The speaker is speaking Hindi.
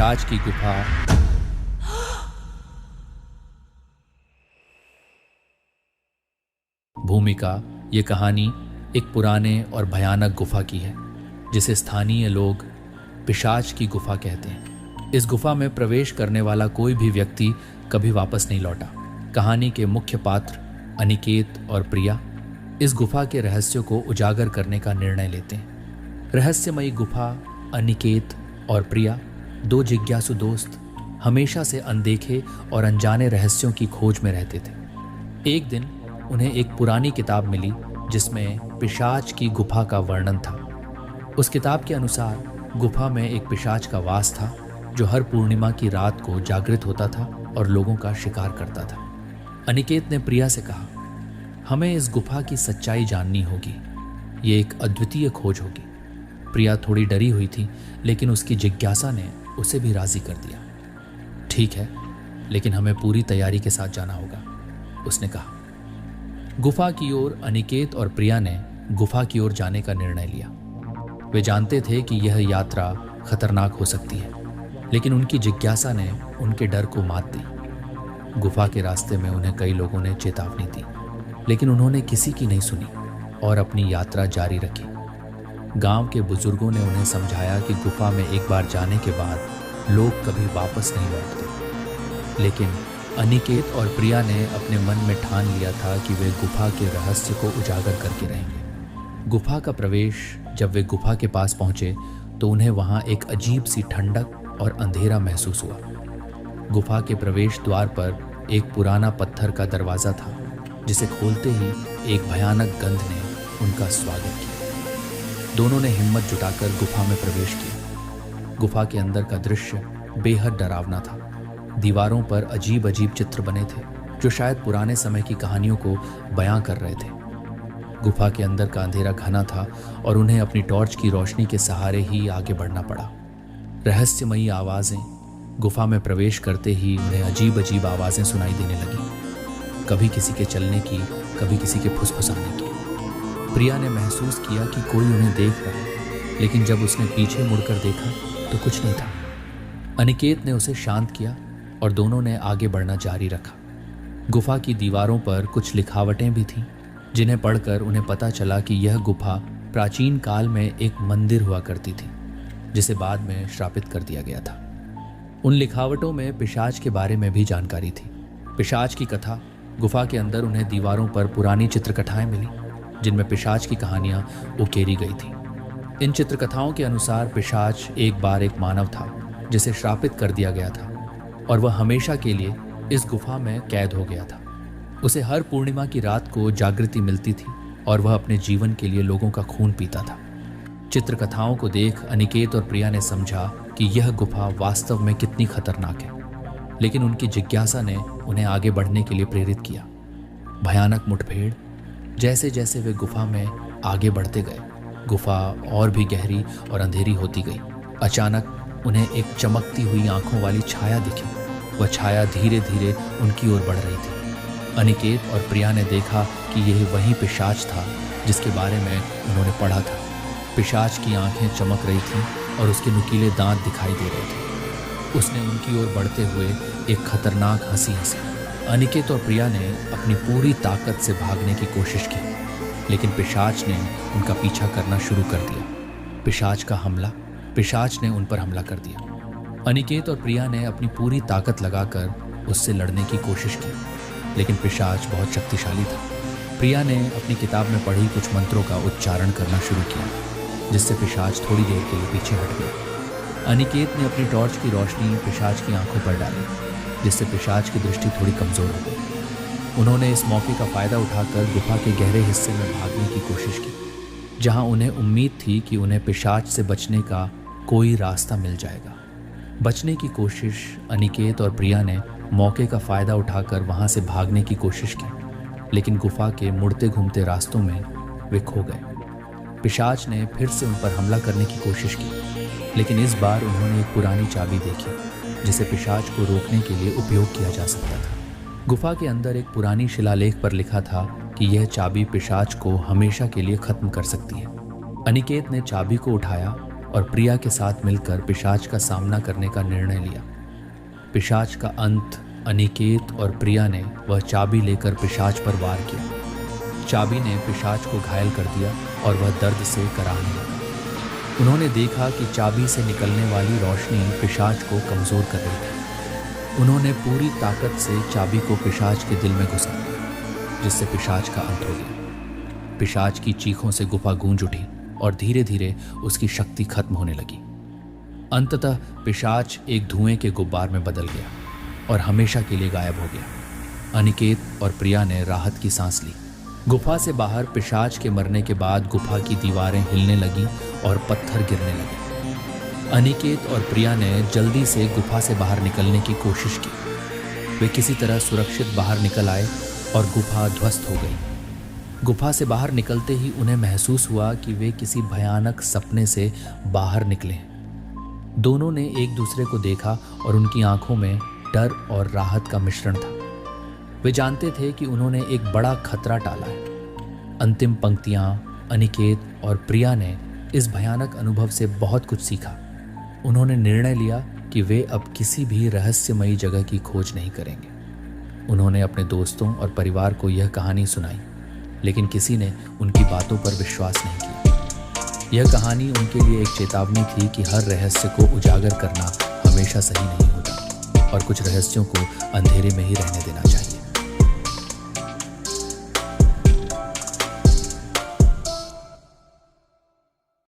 पिशाच की गुफा। भूमिका। ये कहानी एक पुराने और भयानक गुफा की है जिसे स्थानीय लोग पिशाच की गुफा कहते हैं। इस गुफा में प्रवेश करने वाला कोई भी व्यक्ति कभी वापस नहीं लौटा। कहानी के मुख्य पात्र अनिकेत और प्रिया इस गुफा के रहस्यों को उजागर करने का निर्णय लेते हैं। रहस्यमयी गुफा। अनिकेत और प्रिया, दो जिज्ञासु दोस्त, हमेशा से अनदेखे और अनजाने रहस्यों की खोज में रहते थे। एक दिन उन्हें एक पुरानी किताब मिली जिसमें पिशाच की गुफा का वर्णन था। उस किताब के अनुसार गुफा में एक पिशाच का वास था जो हर पूर्णिमा की रात को जागृत होता था और लोगों का शिकार करता था। अनिकेत ने प्रिया से कहा, हमें इस गुफा की सच्चाई जाननी होगी। ये एक अद्वितीय खोज होगी। प्रिया थोड़ी डरी हुई थी, लेकिन उसकी जिज्ञासा ने उसे भी राजी कर दिया। ठीक है, लेकिन हमें पूरी तैयारी के साथ जाना होगा, उसने कहा। गुफा की ओर अनिकेत और प्रिया ने गुफा की ओर जाने का निर्णय लिया। वे जानते थे कि यह यात्रा खतरनाक हो सकती है, लेकिन उनकी जिज्ञासा ने उनके डर को मात दी। गुफा के रास्ते में उन्हें कई लोगों ने चेतावनी दी, लेकिन उन्होंने किसी की नहीं सुनी और अपनी यात्रा जारी रखी। गांव के बुजुर्गों ने उन्हें समझाया कि गुफा में एक बार जाने के बाद लोग कभी वापस नहीं लौटते, लेकिन अनिकेत और प्रिया ने अपने मन में ठान लिया था कि वे गुफा के रहस्य को उजागर करके रहेंगे। गुफा का प्रवेश। जब वे गुफा के पास पहुंचे तो उन्हें वहां एक अजीब सी ठंडक और अंधेरा महसूस हुआ। गुफा के प्रवेश द्वार पर एक पुराना पत्थर का दरवाजा था जिसे खोलते ही एक भयानक गंध ने उनका स्वागत किया। दोनों ने हिम्मत जुटाकर गुफा में प्रवेश किया। गुफा के अंदर का दृश्य बेहद डरावना था। दीवारों पर अजीब अजीब चित्र बने थे जो शायद पुराने समय की कहानियों को बयां कर रहे थे। गुफा के अंदर का अंधेरा घना था और उन्हें अपनी टॉर्च की रोशनी के सहारे ही आगे बढ़ना पड़ा। रहस्यमयी आवाजें। गुफा में प्रवेश करते ही उन्हें अजीब अजीब आवाजें सुनाई देने लगी, कभी किसी के चलने की, कभी किसी के फुसफुसाने की। प्रिया ने महसूस किया कि कोई उन्हें देख रहा है, लेकिन जब उसने पीछे मुड़कर देखा तो कुछ नहीं था। अनिकेत ने उसे शांत किया और दोनों ने आगे बढ़ना जारी रखा। गुफा की दीवारों पर कुछ लिखावटें भी थीं, जिन्हें पढ़कर उन्हें पता चला कि यह गुफा प्राचीन काल में एक मंदिर हुआ करती थी, जिसे बाद में श्रापित कर दिया गया था। उन लिखावटों में पिशाच के बारे में भी जानकारी थी। पिशाच की कथा। गुफा के अंदर उन्हें दीवारों पर पुरानी चित्रकथाएं मिली जिनमें पिशाच की कहानियां उकेरी गई थी। इन चित्रकथाओं के अनुसार पिशाच एक बार एक मानव था जिसे श्रापित कर दिया गया था और वह हमेशा के लिए इस गुफा में कैद हो गया था। उसे हर पूर्णिमा की रात को जागृति मिलती थी और वह अपने जीवन के लिए लोगों का खून पीता था। चित्रकथाओं को देख अनिकेत और प्रिया ने समझा कि यह गुफा वास्तव में कितनी खतरनाक है, लेकिन उनकी जिज्ञासा ने उन्हें आगे बढ़ने के लिए प्रेरित किया। भयानक मुठभेड़। जैसे जैसे वे गुफा में आगे बढ़ते गए, गुफा और भी गहरी और अंधेरी होती गई। अचानक उन्हें एक चमकती हुई आंखों वाली छाया दिखी। वह छाया धीरे धीरे उनकी ओर बढ़ रही थी। अनिकेत और प्रिया ने देखा कि यह वही पिशाच था जिसके बारे में उन्होंने पढ़ा था। पिशाच की आंखें चमक रही थीं और उसके नुकीले दांत दिखाई दे रहे थे। उसने उनकी ओर बढ़ते हुए एक खतरनाक हंसी हंसी। अनिकेत और प्रिया ने अपनी पूरी ताकत से भागने की कोशिश की, लेकिन पिशाच ने उनका पीछा करना शुरू कर दिया। पिशाच का हमला। पिशाच ने उन पर हमला कर दिया। अनिकेत और प्रिया ने अपनी पूरी ताकत लगाकर उससे लड़ने की कोशिश की, लेकिन पिशाच बहुत शक्तिशाली था। प्रिया ने अपनी किताब में पढ़ी कुछ मंत्रों का उच्चारण करना शुरू किया, जिससे पिशाच थोड़ी देर के लिए पीछे हट गया। अनिकेत ने अपनी टॉर्च की रोशनी पिशाच की आंखों पर डाली, जिससे पिशाच की दृष्टि थोड़ी कमजोर हो गई। उन्होंने इस मौके का फायदा उठाकर गुफा के गहरे हिस्से में भागने की कोशिश की, जहां उन्हें उम्मीद थी कि उन्हें पिशाच से बचने का कोई रास्ता मिल जाएगा। बचने की कोशिश। अनिकेत और प्रिया ने मौके का फायदा उठाकर वहां से भागने की कोशिश की, लेकिन गुफा के मुड़ते घूमते रास्तों में वे खो गए। पिशाच ने फिर से उन पर हमला करने की कोशिश की, लेकिन इस बार उन्होंने एक पुरानी चाबी देखी जिसे पिशाच को रोकने के लिए उपयोग किया जा सकता था। गुफा के अंदर एक पुरानी शिलालेख पर लिखा था कि यह चाबी पिशाच को हमेशा के लिए खत्म कर सकती है। अनिकेत ने चाबी को उठाया और प्रिया के साथ मिलकर पिशाच का सामना करने का निर्णय लिया। पिशाच का अंत अनिकेत और प्रिया ने वह चाबी लेकर पिशाच पर वार किया। चाबी ने पिशाच को घायल कर दिया और वह दर्द से कराहने लगा। उन्होंने देखा कि चाबी से निकलने वाली रोशनी पिशाच को कमज़ोर कर रही थी। उन्होंने पूरी ताकत से चाबी को पिशाच के दिल में घुसा दिया, जिससे पिशाच का अंत हो गया। पिशाच की चीखों से गुफा गूंज उठी और धीरे धीरे उसकी शक्ति खत्म होने लगी। अंततः पिशाच एक धुएं के गुब्बार में बदल गया और हमेशा के लिए गायब हो गया। अनिकेत और प्रिया ने राहत की सांस ली। गुफा से बाहर पिशाच के मरने के बाद गुफा की दीवारें हिलने लगी और पत्थर गिरने लगे। अनिकेत और प्रिया ने जल्दी से गुफा से बाहर निकलने की कोशिश की। वे किसी तरह सुरक्षित बाहर निकल आए और गुफा ध्वस्त हो गई। गुफा से बाहर निकलते ही उन्हें महसूस हुआ कि वे किसी भयानक सपने से बाहर निकले हैं। दोनों ने एक दूसरे को देखा और उनकी आंखों में डर और राहत का मिश्रण था। वे जानते थे कि उन्होंने एक बड़ा खतरा टाला है। अंतिम पंक्तियां अनिकेत और प्रिया ने इस भयानक अनुभव से बहुत कुछ सीखा। उन्होंने निर्णय लिया कि वे अब किसी भी रहस्यमयी जगह की खोज नहीं करेंगे। उन्होंने अपने दोस्तों और परिवार को यह कहानी सुनाई, लेकिन किसी ने उनकी बातों पर विश्वास नहीं किया। यह कहानी उनके लिए एक चेतावनी थी कि हर रहस्य को उजागर करना हमेशा सही नहीं होता और कुछ रहस्यों को अंधेरे में ही रहने देना चाहिए।